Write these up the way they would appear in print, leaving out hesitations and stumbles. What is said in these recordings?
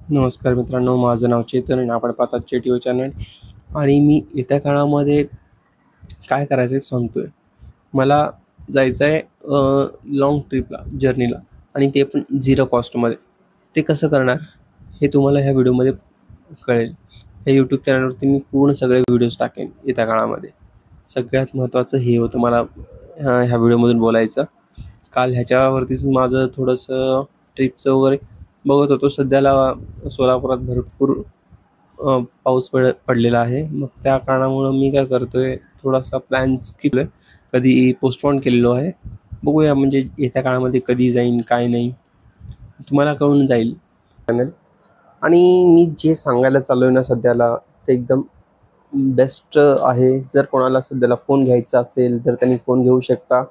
नमस्कार मित्रांनो, माझं नाव चेतन आणि आपण पाहतात चेटिओ चॅनल. आणि मी येत्या काळामध्ये काय करायचं आहे सांगतोय. मला जायचं आहे लाँग ट्रिपला, जर्नीला, आणि ते पण झिरो कॉस्टमध्ये. ते कसं करणार हे तुम्हाला ह्या व्हिडिओमध्ये कळेल. या यूट्यूब चॅनलवरती मी पूर्ण सगळे व्हिडिओज टाकेन येत्या काळामध्ये. सगळ्यात महत्त्वाचं हे होतं मला ह्या व्हिडिओमधून बोलायचं. काल ह्याच्यावरतीच माझं थोडंसं ट्रिपचं वगैरे बघत होतो. सध्याला सोलापुरात भरपूर पाऊस पडलेला आहे. मग त्या कारणामुळं मी काय करतोय, थोडासा प्लॅन स्किप कधी पोस्टपोन केलेलो आहे. बघूया म्हणजे येत्या काळामध्ये कधी जाईन काय नाही तुम्हाला कळून जाईल चॅनल. आणि मी जे सांगायला चालू आहे ना सध्याला, ते एकदम बेस्ट आहे. जर कोणाला सध्याला फोन घ्यायचा असेल तर त्यांनी फोन घेऊ शकता.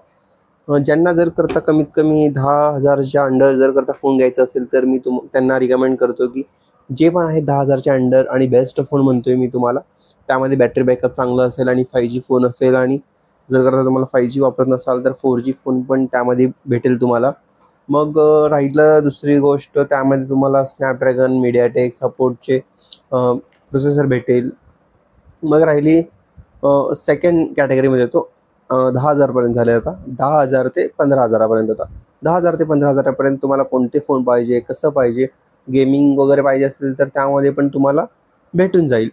ज्यांना जर करता कमीत कमी 10,000च्या अंडर जर करता फोन घ्यायचा असेल तर मी त्यांना रिकमेंड करतो की जे पण आहे 10,000च्या अंडर आणि बेस्ट फोन म्हणतोय मी तुम्हाला. त्यामध्ये बॅटरी बॅकअप चांगलं असेल आणि 5G फोन असेल. आणि जर करता तुम्हाला 5G वापरत नसाल तर 4G फोन पण त्यामध्ये भेटेल तुम्हाला. मग राहिलं दुसरी गोष्ट, त्यामध्ये तुम्हाला स्नॅपड्रॅगन, मीडियाटेक सपोर्टचे प्रोसेसर भेटेल. मग राहिली सेकंड कॅटेगरीमध्ये येतो. 10,000पर्यंत झाले आता. 10,000 ते 15,000पर्यंत. आता 10,000 ते 15,000पर्यंत तुम्हाला कोणते फोन पाहिजे, कसं पाहिजे, गेमिंग वगैरे पाहिजे असेल तर त्यामध्ये पण तुम्हाला भेटून जाईल.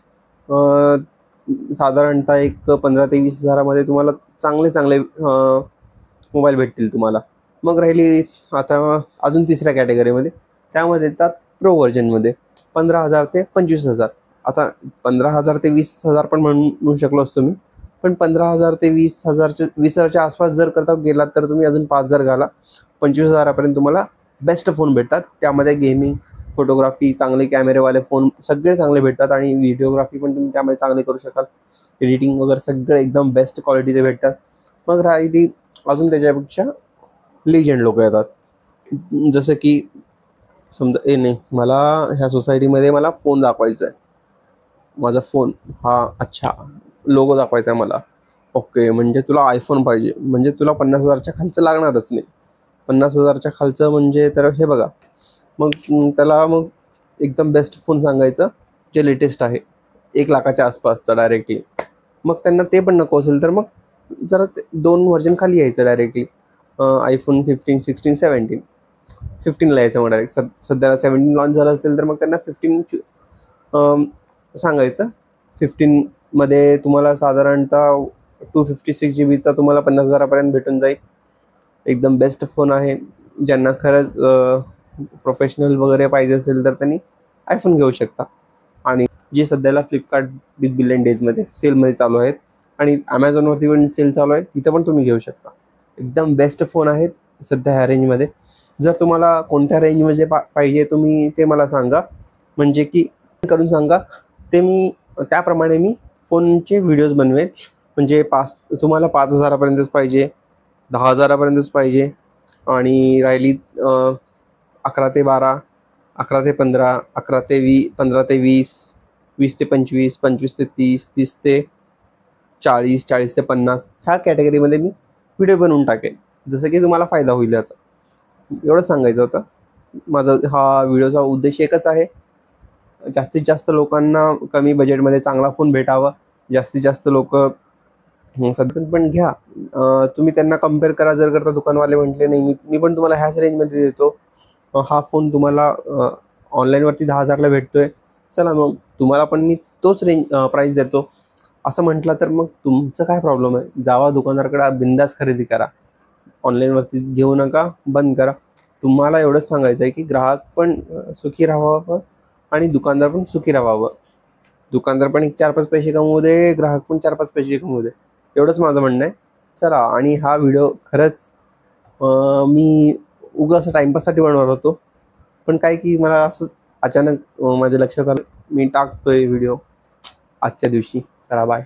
साधारणतः एक 15,000 ते 20,000मध्ये तुम्हाला चांगले चांगले मोबाईल भेटतील तुम्हाला. मग राहिली आता अजून तिसऱ्या कॅटेगरीमध्ये, त्यामध्ये येतात प्रो व्हर्जनमध्ये 15,000 ते 25,000. आता 15,000 ते 20,000 पण म्हणू शकलो असतो मी, पण 15,000 ते 20,000च्या आसपास जर करता गेलात तर तुम्ही अजून 5,000 घाला. 25,000पर्यंत तुम्हाला बेस्ट फोन भेटतात. त्यामध्ये गेमिंग, फोटोग्राफी, चांगले कॅमेरेवाले फोन सगळे चांगले भेटतात. आणि व्हिडिओग्राफी पण तुम्ही त्यामध्ये चांगले करू शकाल. एडिटिंग वगैरे सगळे एकदम बेस्ट क्वालिटीचे भेटतात. मग राहिली अजून त्याच्यापेक्षा लिजंड लोक येतात. जसं की समजा नाही, मला ह्या सोसायटीमध्ये मला फोन दाखवायचा आहे. माझा फोन हा अच्छा लोगो दाखवायचा आहे मला. ओके, म्हणजे तुला आयफोन पाहिजे, म्हणजे तुला 50,000च्या खालचं लागणारच नाही. 50,000च्या खालचं म्हणजे तर हे बघा. मग त्याला मग एकदम बेस्ट फोन सांगायचं जे लेटेस्ट आहे, 1,00,000च्या आसपासचा डायरेक्टली. मग त्यांना ते पण नको असेल तर मग जरा 2 व्हर्जन खाली यायचं डायरेक्टली. आयफोन 15, 16, 17. 15ला यायचं मग डायरेक्ट. सध्याला 17 लॉन्च झालं असेल तर मग त्यांना 15 सांगायचं. 15मध्ये तुम्हाला साधारणतः 256 GB तुम्हाला 50,000पर्यंत भेटून जाईल. एकदम बेस्ट फोन आहे. ज्यांना खरंच प्रोफेशनल वगैरे पाहिजे असेल तर त्यांनी आयफोन घेऊ शकता. आणि जे सध्याला फ्लिपकार्ट बिग बिलियन डेजमध्ये सेलमध्ये चालू आहेत आणि ॲमेझॉनवरती पण सेल चालू आहे, तिथं पण तुम्ही घेऊ शकता. एकदम बेस्ट फोन आहेत सध्या ह्या रेंजमध्ये. जर तुम्हाला कोणत्या रेंजमध्ये पाहिजे तुम्ही ते मला सांगा, म्हणजे की करून सांगा, ते मी त्याप्रमाणे मी फोनचे व्हिडिओज बनवेल. म्हणजे तुम्हाला 5,000पर्यंतच पाहिजे, 10,000पर्यंतच पाहिजे. आणि राहिली 11 ते 12, 11 ते 15, 15 ते 20, 20 ते 25, 25 ते 30, 30 ते 40, 40 ते 50 ह्या कॅटेगरीमध्ये मी व्हिडिओ बनवून टाकेन. जसं की तुम्हाला फायदा होईल याचा. एवढं सांगायचं होतं. माझा हा व्हिडिओचा उद्देश एकच आहे, जास्तीत जास्त लोकांना कमी बजेटमध्ये चांगला फोन भेटावा. जास्तीत जास्त लोक सध्या पण घ्या. तुम्ही त्यांना कम्पेअर करा. जर करता दुकानवाले म्हटले नाही मी पण तुम्हाला ह्याच रेंजमध्ये देतो, हा फोन तुम्हाला ऑनलाईनवरती 10,000ला भेटतोय, चला मग तुम्हाला पण मी तोच प्राईस देतो असं म्हटलं तर मग तुमचं काय प्रॉब्लेम आहे. जावा दुकानदाराकडे, बिंदास खरेदी करा. ऑनलाईनवरती घेऊ नका, बंद करा. तुम्हाला एवढंच सांगायचं आहे की ग्राहक पण सुखी राहावं आणि दुकानदार पण सुखी राहावं. दुकानदार पण 4-5 पैसे कमवू दे, ग्राहक पण 4-5 पैसे कमवू दे. एवढंच माझं म्हणणं आहे. चला, आणि हा व्हिडिओ खरंच मी उगाच असं टाईमपाससाठी बनवणार होतो, पण काय की मला असं अचानक माझ्या लक्षात आलं, मी टाकतोय व्हिडिओ आजच्या दिवशी. चला, बाय.